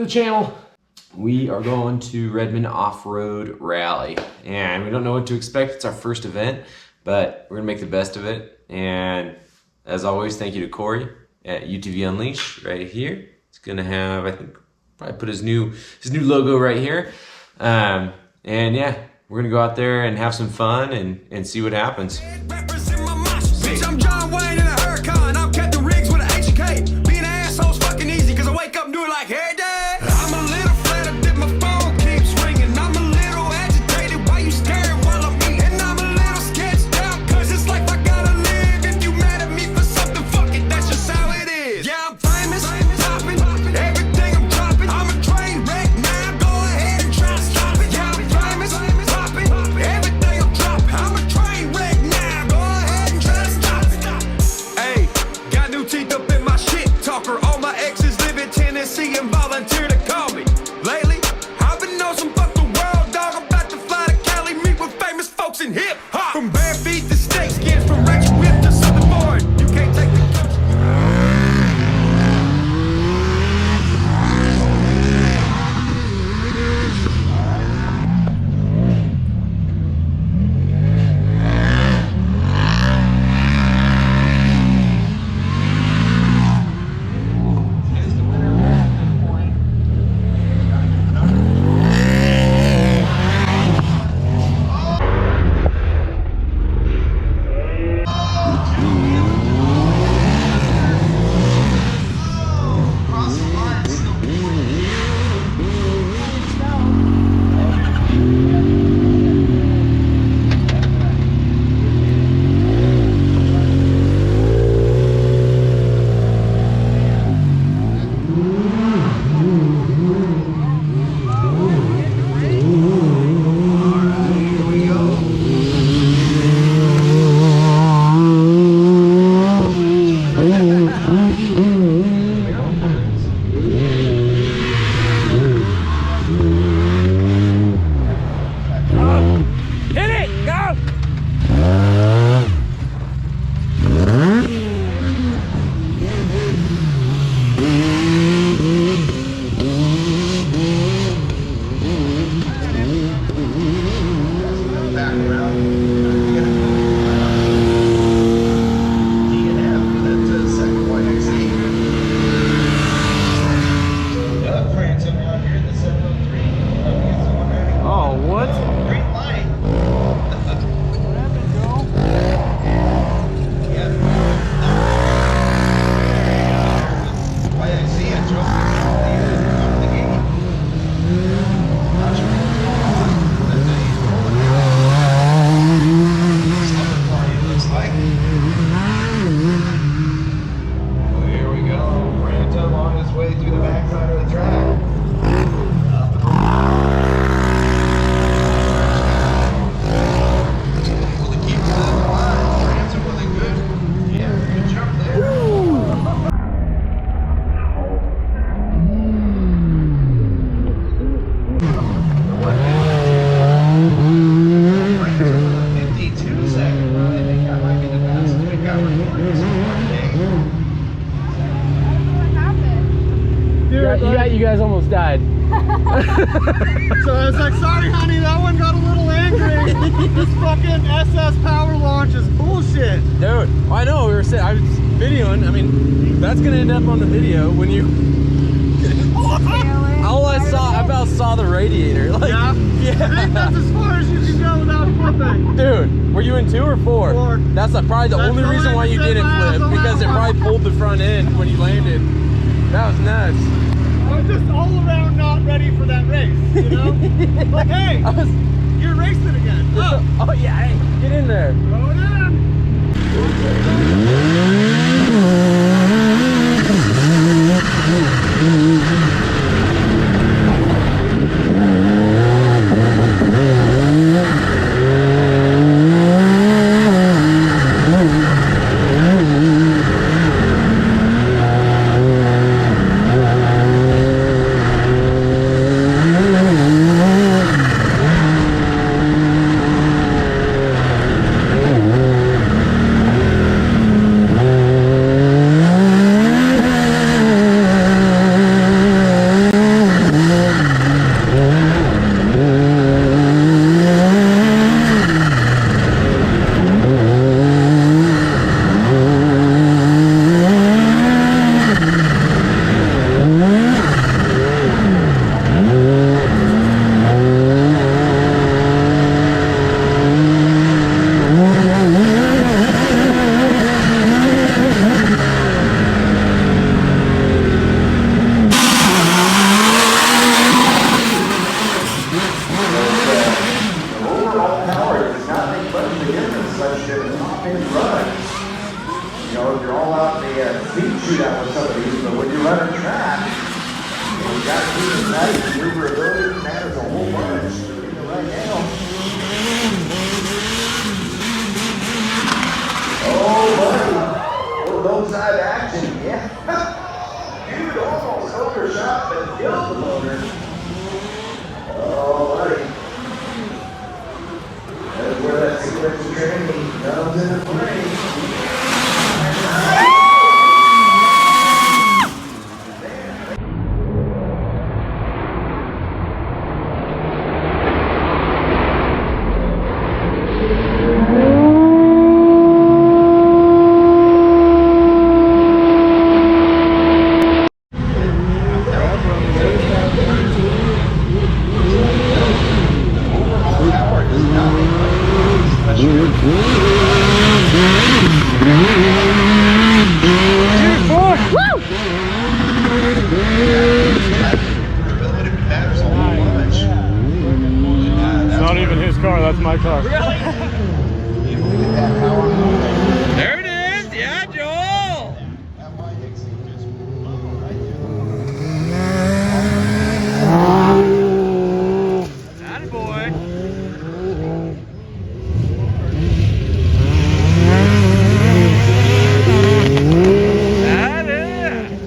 the channel. We are going to Redmond Off-Road Rally, and we don't know what to expect. It's our first event, but we're gonna make the best of it. And as always, thank you to Corey at UTV Unleash right here. It's gonna have, I think, probably put his new logo right here. And yeah, we're gonna go out there and have some fun and see what happens. I'm John Wayne in a hurricane. I'm Captain Riggs with an HK. Being an asshole's fucking easy, cause I wake up and do it like every day. I'm a little flattered that my phone keeps ringing. I'm a little agitated while you staring while I'm eating. And I'm a little sketched out, cause it's like I gotta live. If you mad at me for something, fuck it, that's just how it is. Yeah, I'm famous, popping, everything I'm dropping. I'm a train wreck now, go ahead and try to stop it. Yeah, I'm famous, popping, everything I'm dropping. I'm a train wreck now, go ahead and try to stop it. Hey, got new teeth up in my shit talker. All my exes live in Tennessee and volunteer to call me. Lately, I've been on some fuck the world, dog. I'm about to fly to Cali, meet with famous folks in hip hop. From bare feet to snake skins, from Rex Whip to something foreign. You can't take the country. You guys almost died. So I was like, sorry honey, that one got a little angry. This fucking SS power launch is bullshit. Dude, I know, we were saying, I was videoing, I mean, that's gonna end up on the video when you... All I about saw the radiator. Like, yeah? I think that's as far as you can go without flipping. Dude, were you in 2 or 4? 4. That's probably the only reason why you didn't flip, because it probably pulled the front end when you landed. That was nuts. I was just all around not ready for that race, you know? Like, hey, you're racing again. Oh yeah, hey, get in there. Throw it in. much of the difference such that it's not been run. You know, if you're all out in the speed shootout with some of these, but when you run a track, you got to keep it tight. Maneuverability matters a whole bunch. Right now. Oh, buddy. A little roadside action. Yeah. Dude almost overshot but killed the motor. Oh, buddy. That's where that sequence of training comes into play. It's not even his car, that's my car. There it is! Yeah, Joel! Attaboy! That is!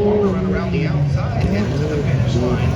Run around the outside and get to the finish line.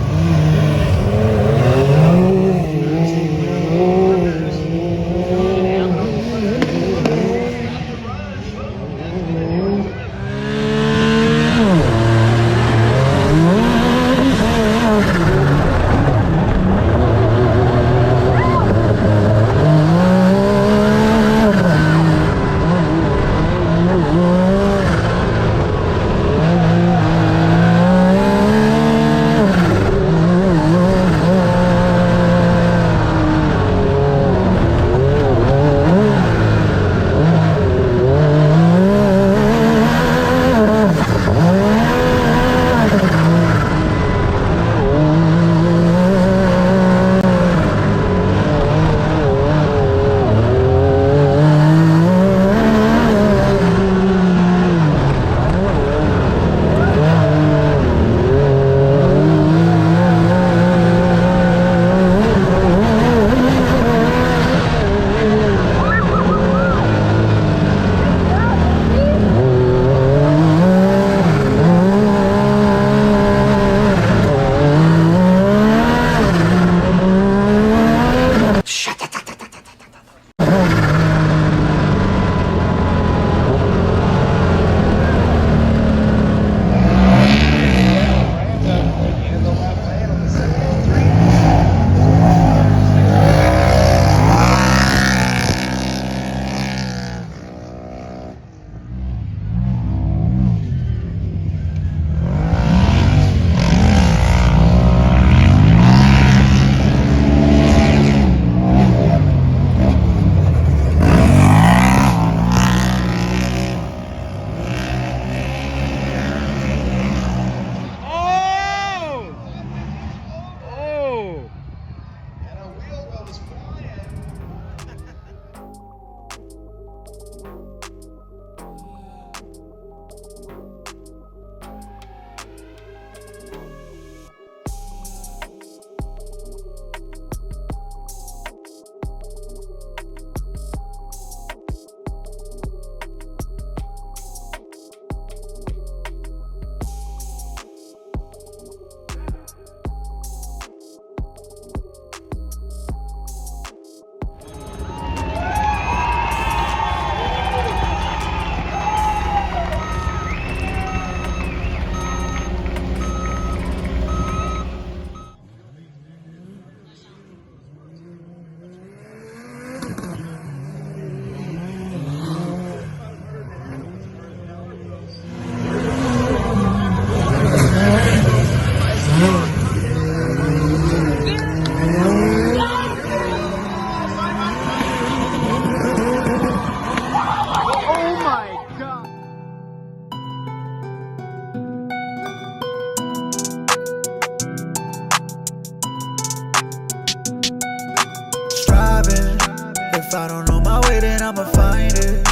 I don't know my way, then I'ma find it.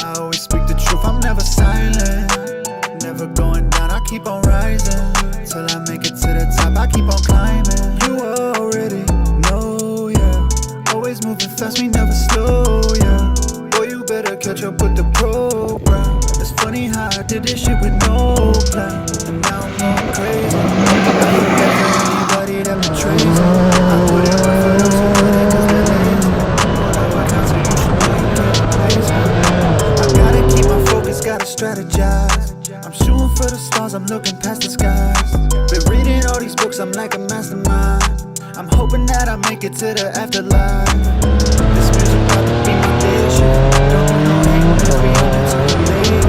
I always speak the truth, I'm never silent. Never going down, I keep on rising. Till I make it to the top, I keep on climbing. You already know, yeah. Always moving fast, we never slow, yeah. Boy, you better catch up with the program. It's funny how I did this shit with no plan. And now I'm going crazy. I forget for anybody that betrays me. I put it right for those who put it 'cause they're lazy. Whatever counts, so you should know you can't replace me. I gotta keep my focus, gotta strategize. I'm shooting for the stars, I'm looking past the skies. Been reading all these books, I'm like a mastermind. I'm hoping that I make it to the afterlife. This music about to be my dish. Don't do no hate, cause we only too related.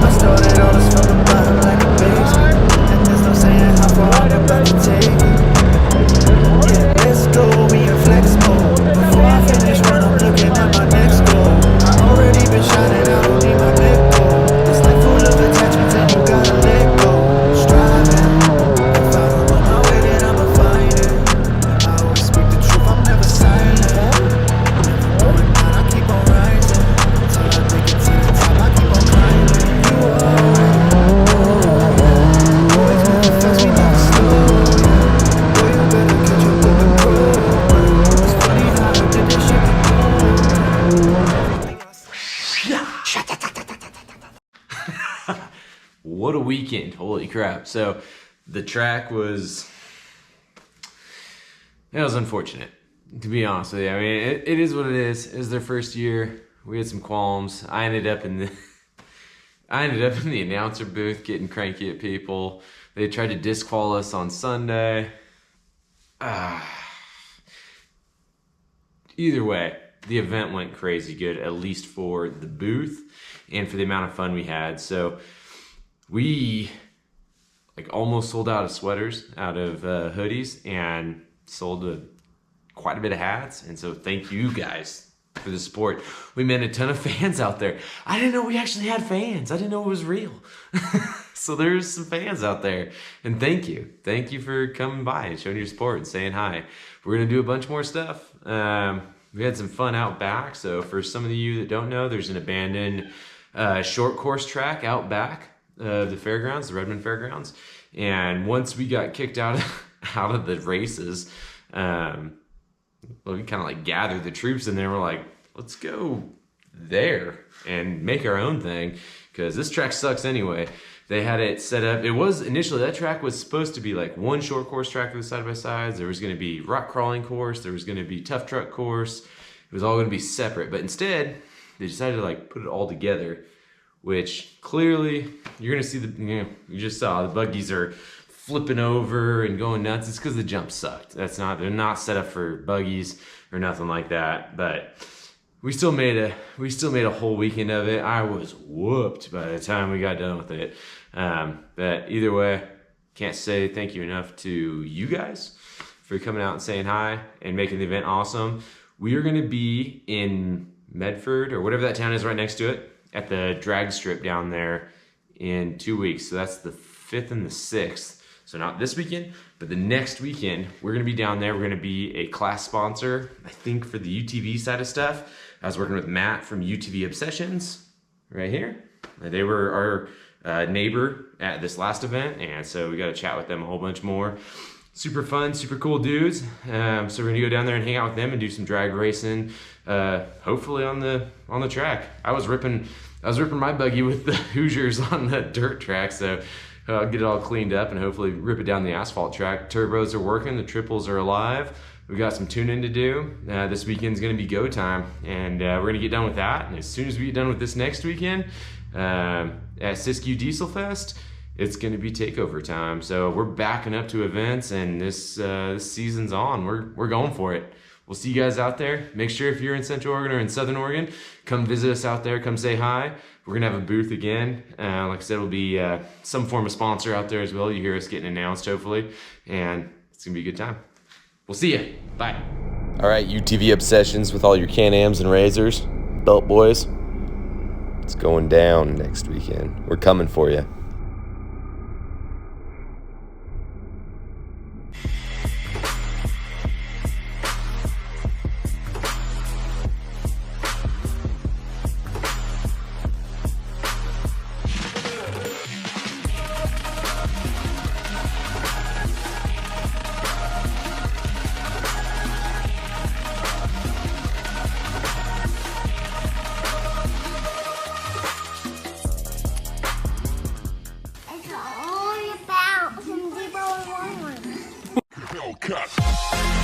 I started all this from the bottom like a basement. And there's no saying how far I'm about to take it. Yeah, let's go, we in flex mode. Before I finish one, I'm looking at my next goal. I already been shining, I don't need my neck goal. This life full of attachments and you gotta let go. Striving, if I don't know my way, then I'ma find it. I always speak the truth, I'm never silent. Never going down, I keep on rising. Till I make it to the top, I keep on climbing. You already know, yeah. Always moving fast, we never slow, yeah. Boy, you better catch up with the program. It's funny how I did this shit with no What a weekend. Holy crap. So the track was, it was unfortunate, to be honest with you. I mean, it is what it is. It was their first year. We had some qualms. I ended up in the announcer booth getting cranky at people. They tried to disqual us on Sunday. Either way, the event went crazy good, at least for the booth and for the amount of fun we had. So we almost sold out of sweaters, out of hoodies, and sold quite a bit of hats. And so thank you guys for the support. We met a ton of fans out there. I didn't know we actually had fans. I didn't know it was real. So there's some fans out there, and thank you for coming by and showing your support and saying hi. We're gonna do a bunch more stuff. We had some fun out back. So for some of you that don't know, there's an abandoned short course track out back of the fairgrounds, the Redmond Fairgrounds. And once we got kicked out of the races, we kind of gathered the troops in there. We're like, let's go there and make our own thing, because this track sucks anyway. They had it set up. It was initially, that track was supposed to be one short course track with side-by-sides. There was going to be rock crawling course. There was going to be tough truck course. It was all going to be separate. But instead, they decided to put it all together, which clearly you're going to see you just saw the buggies are flipping over and going nuts. It's because the jump sucked. They're not set up for buggies or nothing like that. But we still made a whole weekend of it. I was whooped by the time we got done with it. But either way, can't say thank you enough to you guys for coming out and saying hi and making the event awesome. We are going to be in Medford, or whatever that town is right next to it, at the drag strip down there in 2 weeks. So that's the 5th and the 6th. So not this weekend, but the next weekend, we're going to be down there. We're going to be a class sponsor, I think, for the UTV side of stuff. I was working with Matt from UTV Obsessions right here. They were our neighbor at this last event, and so we got to chat with them a whole bunch more. Super fun, super cool dudes. So we're going to go down there and hang out with them and do some drag racing, hopefully on the track. I was ripping my buggy with the Hoosiers on the dirt track, so I'll get it all cleaned up and hopefully rip it down the asphalt track. Turbos are working, the triples are alive. We've got some tuning to do. This weekend's gonna be go time, and we're gonna get done with that. And as soon as we get done with this next weekend, at Siskiyou Diesel Fest, it's gonna be takeover time. So we're backing up to events, and this season's on. We're going for it. We'll see you guys out there. Make sure if you're in Central Oregon or in Southern Oregon, come visit us out there, come say hi. We're gonna have a booth again. Like I said, it'll be some form of sponsor out there as well. You hear us getting announced, hopefully, and it's gonna be a good time. We'll see you. Bye. All right, UTV Obsessions with all your Can-Ams and Razors, Belt Boys. It's going down next weekend. We're coming for you. cut.